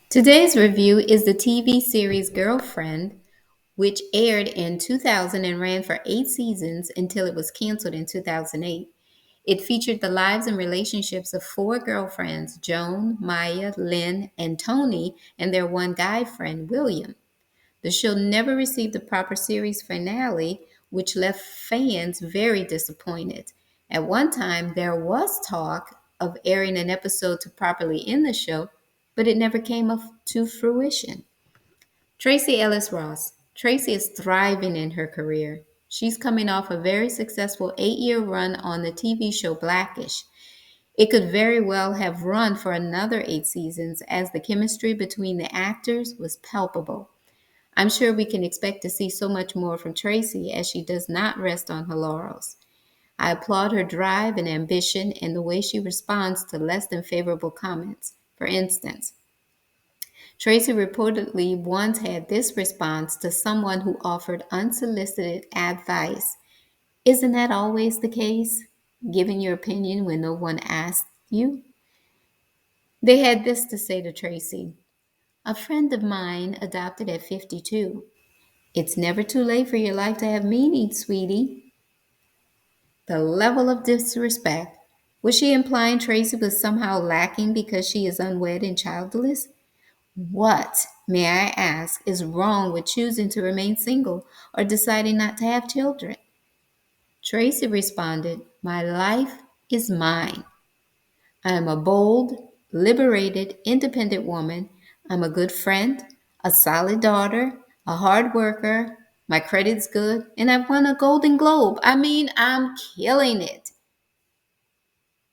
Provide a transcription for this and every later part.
Today's review is the TV series Girlfriend, which aired in 2000 and ran for 8 seasons until it was canceled in 2008. It featured the lives and relationships of four girlfriends, Joan, Maya, Lynn, and Tony, and their one guy friend, William. The show never received a proper series finale, which left fans very disappointed. At one time, there was talk of airing an episode to properly end the show, but it never came to fruition. Tracy Ellis Ross. Tracy is thriving in her career. She's coming off a very successful 8 year run on the TV show Blackish. It could very well have run for another 8 seasons as the chemistry between the actors was palpable. I'm sure we can expect to see so much more from Tracy as she does not rest on her laurels. I applaud her drive and ambition and the way she responds to less than favorable comments. For instance, Tracy reportedly once had this response to someone who offered unsolicited advice. Isn't that always the case? Giving your opinion when no one asked you? They had this to say to Tracy. A friend of mine adopted at 52. It's never too late for your life to have meaning, sweetie. The level of disrespect. Was she implying Tracy was somehow lacking because she is unwed and childless? What, may I ask, is wrong with choosing to remain single or deciding not to have children? Tracy responded, my life is mine. I am a bold, liberated, independent woman. I'm a good friend, a solid daughter, a hard worker. My credit's good, and I've won a Golden Globe. I mean, I'm killing it.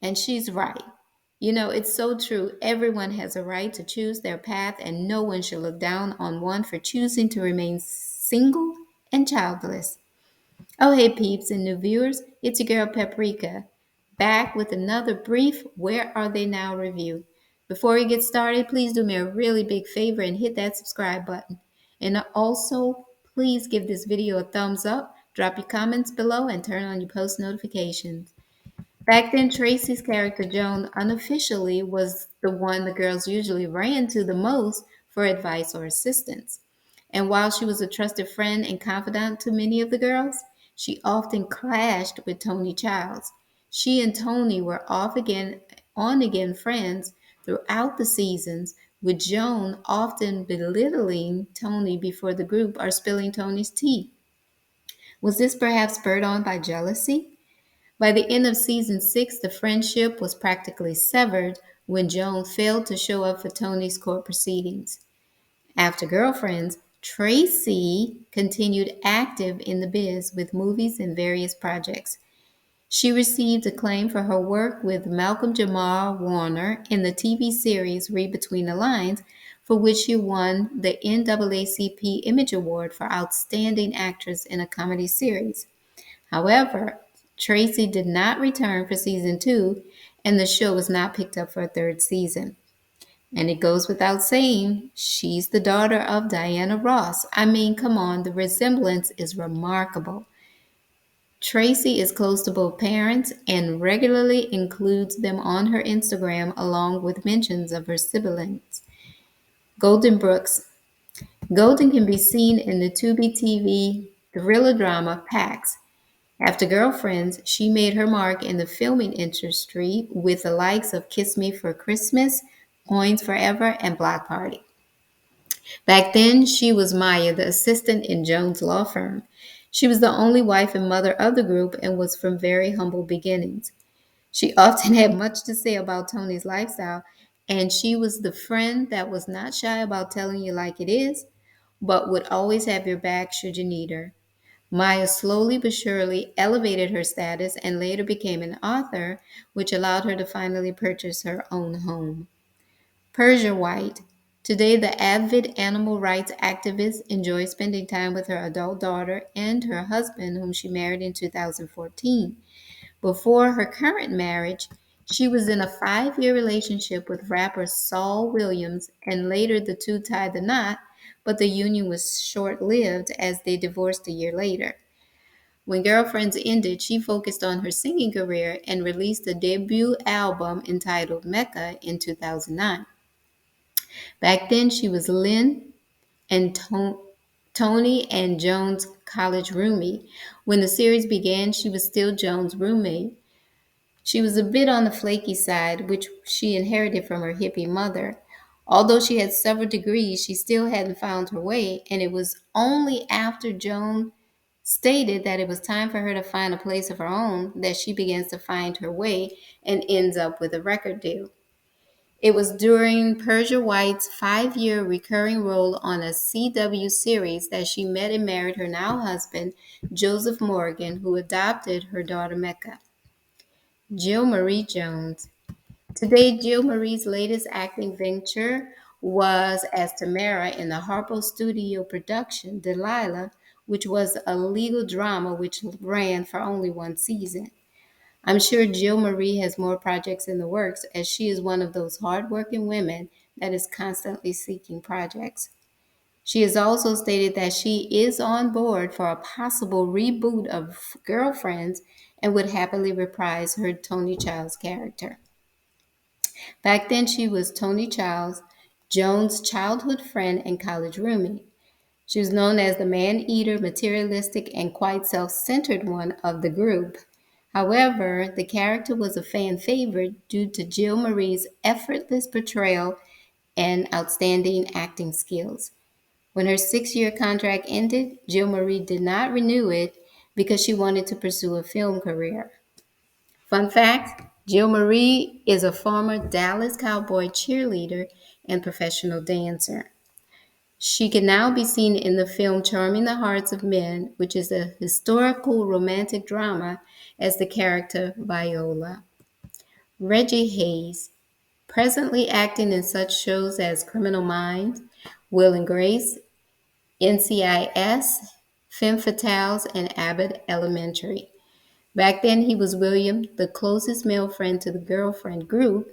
And she's right. You know, it's so true. Everyone has a right to choose their path, and no one should look down on one for choosing to remain single and childless. Oh, hey, peeps and new viewers, it's your girl Paprika, back with another brief Where Are They Now review. Before we get started, please do me a really big favor and hit that subscribe button. And also, please give this video a thumbs up, drop your comments below, and turn on your post notifications. Back then, Tracy's character Joan unofficially was the one the girls usually ran to the most for advice or assistance. And while she was a trusted friend and confidant to many of the girls, she often clashed with Tony Childs. She and Tony were off again, on again friends throughout the seasons, with Joan often belittling Tony before the group or spilling Tony's tea. Was this perhaps spurred on by jealousy? By the end of season 6, the friendship was practically severed when Joan failed to show up for Tony's court proceedings. After Girlfriends, Tracy continued active in the biz with movies and various projects. She received acclaim for her work with Malcolm Jamal Warner in the TV series Read Between the Lines, for which she won the NAACP Image Award for Outstanding Actress in a Comedy Series. However, Tracy did not return for season 2, and the show was not picked up for a third season. And it goes without saying, she's the daughter of Diana Ross. I mean, come on, the resemblance is remarkable. Tracy is close to both parents and regularly includes them on her Instagram along with mentions of her siblings. Golden Brooks. Golden can be seen in the Tubi TV thriller drama Pax. After Girlfriends, she made her mark in the filming industry with the likes of Kiss Me for Christmas, Coins Forever, and Block Party. Back then, she was Maya, the assistant in Jones' law firm. She was the only wife and mother of the group and was from very humble beginnings. She often had much to say about Tony's lifestyle, and she was the friend that was not shy about telling you like it is, but would always have your back should you need her. Maya slowly but surely elevated her status and later became an author, which allowed her to finally purchase her own home. Persia White. Today, the avid animal rights activist enjoys spending time with her adult daughter and her husband, whom she married in 2014. Before her current marriage, she was in a 5 year relationship with rapper Saul Williams, and later the two tied the knot, but the union was short lived as they divorced a year later. When Girlfriends ended, she focused on her singing career and released a debut album entitled Mecca in 2009. Back then, she was Lynn and Tony and Joan's college roomie. When the series began, she was still Joan's roommate. She was a bit on the flaky side, which she inherited from her hippie mother. Although she had several degrees, she still hadn't found her way, and it was only after Joan stated that it was time for her to find a place of her own that she begins to find her way and ends up with a record deal. It was during Persia White's 5-year recurring role on a CW series that she met and married her now husband, Joseph Morgan, who adopted her daughter Mecca. Jill Marie Jones. Today, Jill Marie's latest acting venture was as Tamara in the Harpo Studio production Delilah, which was a legal drama which ran for only one season. I'm sure Jill Marie has more projects in the works, as she is one of those hardworking women that is constantly seeking projects. She has also stated that she is on board for a possible reboot of Girlfriends and would happily reprise her Tony Childs character. Back then, she was Tony Childs, Joan's childhood friend and college roomie. She was known as the man-eater, materialistic, and quite self-centered one of the group. However, the character was a fan favorite due to Jill Marie's effortless portrayal and outstanding acting skills. When her 6-year contract ended, Jill Marie did not renew it because she wanted to pursue a film career. Fun fact, Jill Marie is a former Dallas Cowboy cheerleader and professional dancer. She can now be seen in the film Charming the Hearts of Men, which is a historical romantic drama, as the character Viola. Reggie Hayes, presently acting in such shows as Criminal Minds, Will and Grace, NCIS, Femme Fatales, and Abbott Elementary. Back then, he was William, the closest male friend to the girlfriend group,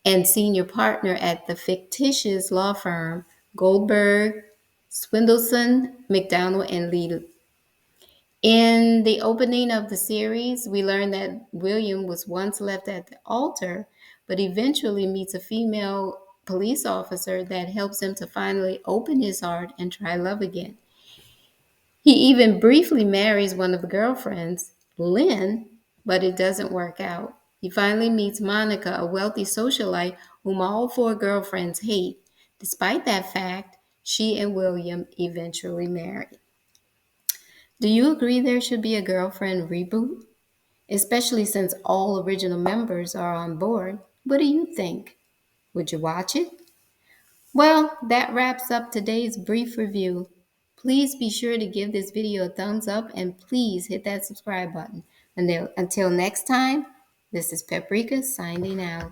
and senior partner at the fictitious law firm Goldberg, Swindleson, McDonald, and Lee. In the opening of the series, we learn that William was once left at the altar, but eventually meets a female police officer that helps him to finally open his heart and try love again. He even briefly marries one of the girlfriends, Lynn, but it doesn't work out. He finally meets Monica, a wealthy socialite whom all 4 girlfriends hate. Despite that fact, she and William eventually marry. Do you agree there should be a girlfriend reboot? Especially since all original members are on board. What do you think? Would you watch it? Well, that wraps up today's brief review. Please be sure to give this video a thumbs up and please hit that subscribe button. Until next time, this is Paprika signing out.